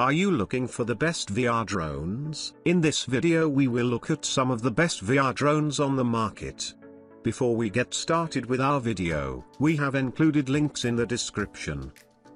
Are you looking for the best VR drones? In this video we will look at some of the best VR drones on the market. Before we get started with our video, we have included links in the description.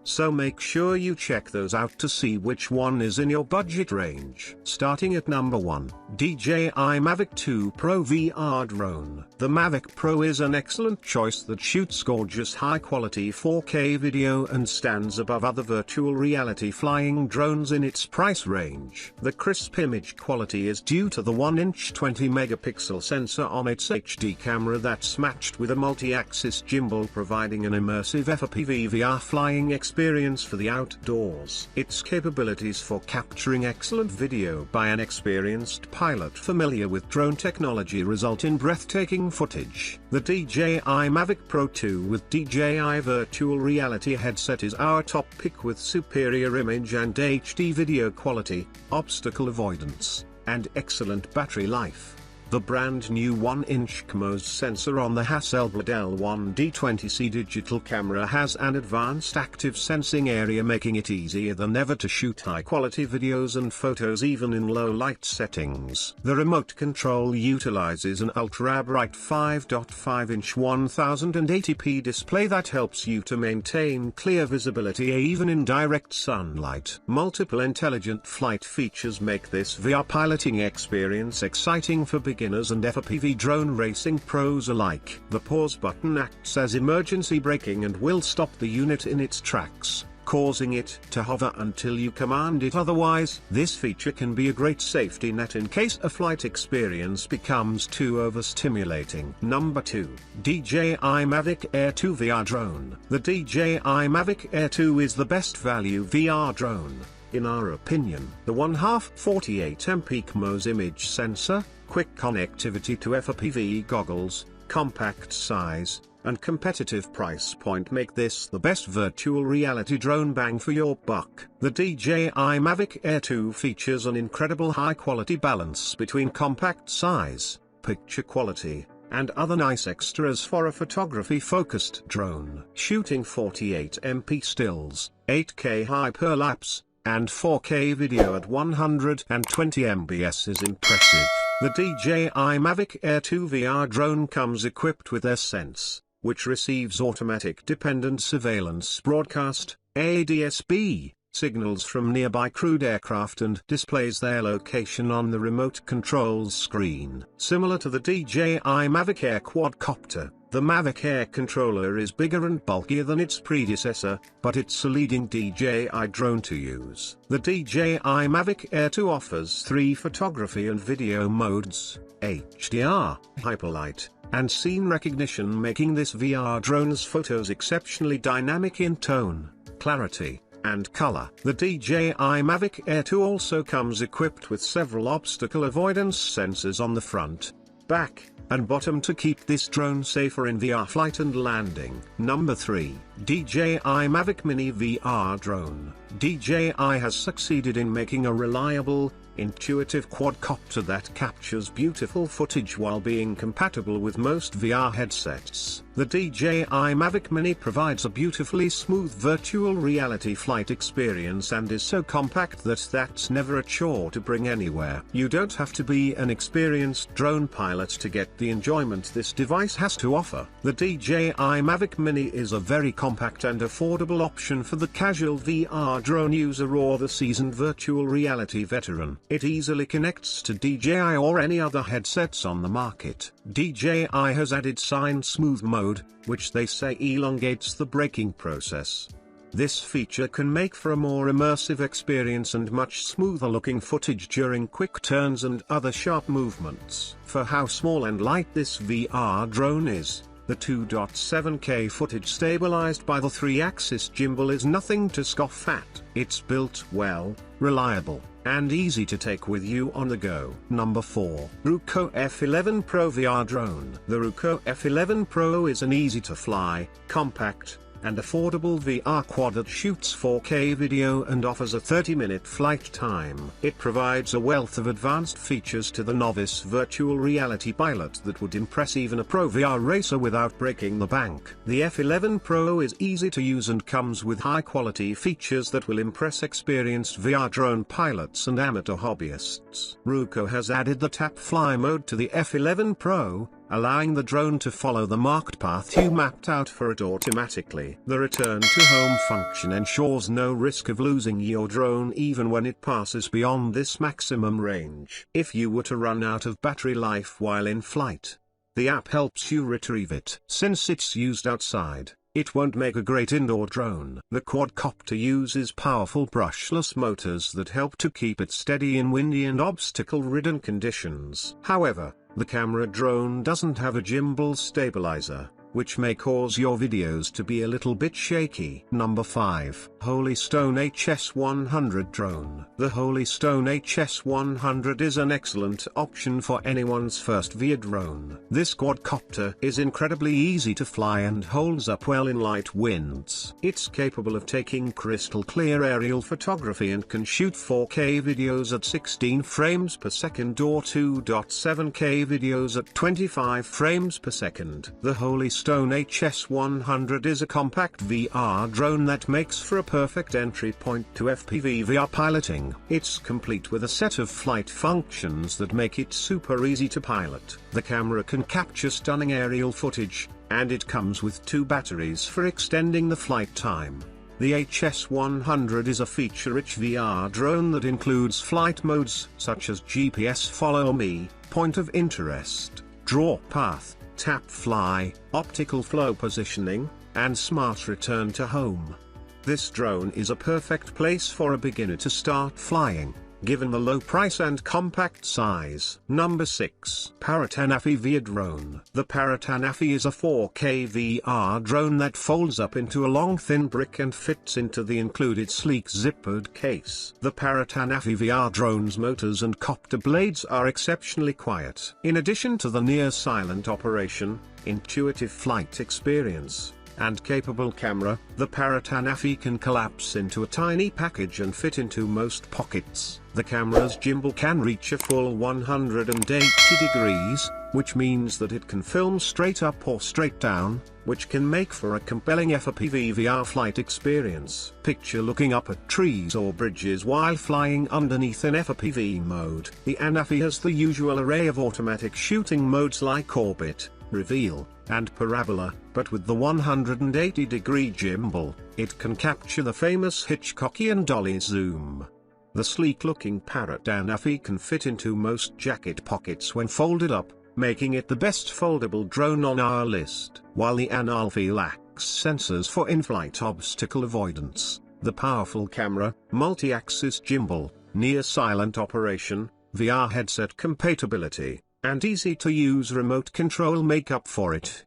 So make sure you check those out to see which one is in your budget range. Starting at number 1, DJI Mavic 2 Pro VR Drone. The Mavic Pro is an excellent choice that shoots gorgeous high-quality 4K video and stands above other virtual reality flying drones in its price range. The crisp image quality is due to the 1-inch 20-megapixel sensor on its HD camera that's matched with a multi-axis gimbal, providing an immersive FPV VR flying experience for the outdoors. Its capabilities for capturing excellent video by an experienced pilot familiar with drone technology result in breathtaking footage. The DJI Mavic Pro 2 with DJI Virtual Reality headset is our top pick with superior image and HD video quality, obstacle avoidance, and excellent battery life. The brand new 1-inch CMOS sensor on the Hasselblad L1D20C digital camera has an advanced active sensing area, making it easier than ever to shoot high-quality videos and photos even in low-light settings. The remote control utilizes an ultra-bright 5.5-inch 1080p display that helps you to maintain clear visibility even in direct sunlight. Multiple intelligent flight features make this VR piloting experience exciting for beginners and FPV drone racing pros alike. The pause button acts as emergency braking and will stop the unit in its tracks, causing it to hover until you command it otherwise. This feature can be a great safety net in case a flight experience becomes too overstimulating. Number 2, DJI Mavic Air 2 VR Drone. The DJI Mavic Air 2 is the best value VR drone, in our opinion. The 1/2 48MP CMOS image sensor, quick connectivity to FPV goggles, compact size, and competitive price point make this the best virtual reality drone bang for your buck. The DJI Mavic Air 2 features an incredible high-quality balance between compact size, picture quality, and other nice extras for a photography-focused drone. Shooting 48MP stills, 8K hyperlapse, and 4K video at 120 mbps is impressive. The DJI Mavic Air 2 VR drone comes equipped with AirSense, which receives automatic dependent surveillance broadcast, ADS-B, signals from nearby crewed aircraft and displays their location on the remote controls screen. Similar to the DJI Mavic Air quadcopter, the Mavic Air controller is bigger and bulkier than its predecessor, but it's a leading DJI drone to use. The DJI Mavic Air 2 offers 3 photography and video modes: HDR, hyperlight, and scene recognition, making this VR drone's photos exceptionally dynamic in tone, clarity, and color. The DJI Mavic Air 2 also comes equipped with several obstacle avoidance sensors on the front, back, and bottom to keep this drone safer in VR flight and landing. Number 3, DJI Mavic Mini VR Drone. DJI has succeeded in making a reliable, intuitive quadcopter that captures beautiful footage while being compatible with most VR headsets. The DJI Mavic Mini provides a beautifully smooth virtual reality flight experience and is so compact that that's never a chore to bring anywhere. You don't have to be an experienced drone pilot to get the enjoyment this device has to offer. The DJI Mavic Mini is a very compact and affordable option for the casual VR drone user or the seasoned virtual reality veteran. It easily connects to DJI or any other headsets on the market. DJI has added Sign Smooth mode, which they say elongates the braking process. This feature can make for a more immersive experience and much smoother looking footage during quick turns and other sharp movements. For how small and light this VR drone is, the 2.7K footage stabilized by the 3-axis gimbal is nothing to scoff at. It's built well, reliable, and easy to take with you on the go. Number 4, Ruko F11Pro VR Drone. The Ruko F11Pro is an easy-to-fly, compact, and affordable VR quad that shoots 4K video and offers a 30-minute flight time. It provides a wealth of advanced features to the novice virtual reality pilot that would impress even a pro VR racer without breaking the bank. The F11 Pro is easy to use and comes with high-quality features that will impress experienced VR drone pilots and amateur hobbyists. Ruko has added the tap fly mode to the F11 Pro, allowing the drone to follow the marked path you mapped out for it automatically. The return to home function ensures no risk of losing your drone even when it passes beyond this maximum range. If you were to run out of battery life while in flight, the app helps you retrieve it. Since it's used outside, it won't make a great indoor drone. The quadcopter uses powerful brushless motors that help to keep it steady in windy and obstacle-ridden conditions. However, the camera drone doesn't have a gimbal stabilizer, which may cause your videos to be a little bit shaky. Number 5. Holystone HS100 Drone. The Holystone HS100 is an excellent option for anyone's first VR drone. This quadcopter is incredibly easy to fly and holds up well in light winds. It's capable of taking crystal clear aerial photography and can shoot 4K videos at 16 frames per second or 2.7K videos at 25 frames per second. The Holystone HS100 is a compact VR drone that makes for a perfect entry point to FPV VR piloting. It's complete with a set of flight functions that make it super easy to pilot. The camera can capture stunning aerial footage, and it comes with 2 batteries for extending the flight time. The HS100 is a feature-rich VR drone that includes flight modes such as GPS Follow Me, Point of Interest, Draw Path, Tap Fly, Optical Flow Positioning, and Smart Return to Home. This drone is a perfect place for a beginner to start flying, given the low price and compact size. Number 6. Parrot Anafi VR Drone. The Parrot Anafi is a 4K VR drone that folds up into a long thin brick and fits into the included sleek zippered case. The Parrot Anafi VR drone's motors and copter blades are exceptionally quiet. In addition to the near-silent operation, intuitive flight experience, and capable camera, the Parrot Anafi can collapse into a tiny package and fit into most pockets. The camera's gimbal can reach a full 180 degrees, which means that it can film straight up or straight down, which can make for a compelling FPV VR flight experience. Picture looking up at trees or bridges while flying underneath in FPV mode. The Anafi has the usual array of automatic shooting modes like orbit, reveal, and parabola, but with the 180-degree gimbal, it can capture the famous Hitchcockian dolly zoom. The sleek-looking Parrot Anafi can fit into most jacket pockets when folded up, making it the best foldable drone on our list. While the Anafi lacks sensors for in-flight obstacle avoidance, the powerful camera, multi-axis gimbal, near-silent operation, VR headset compatibility, and easy-to-use remote control make up for it.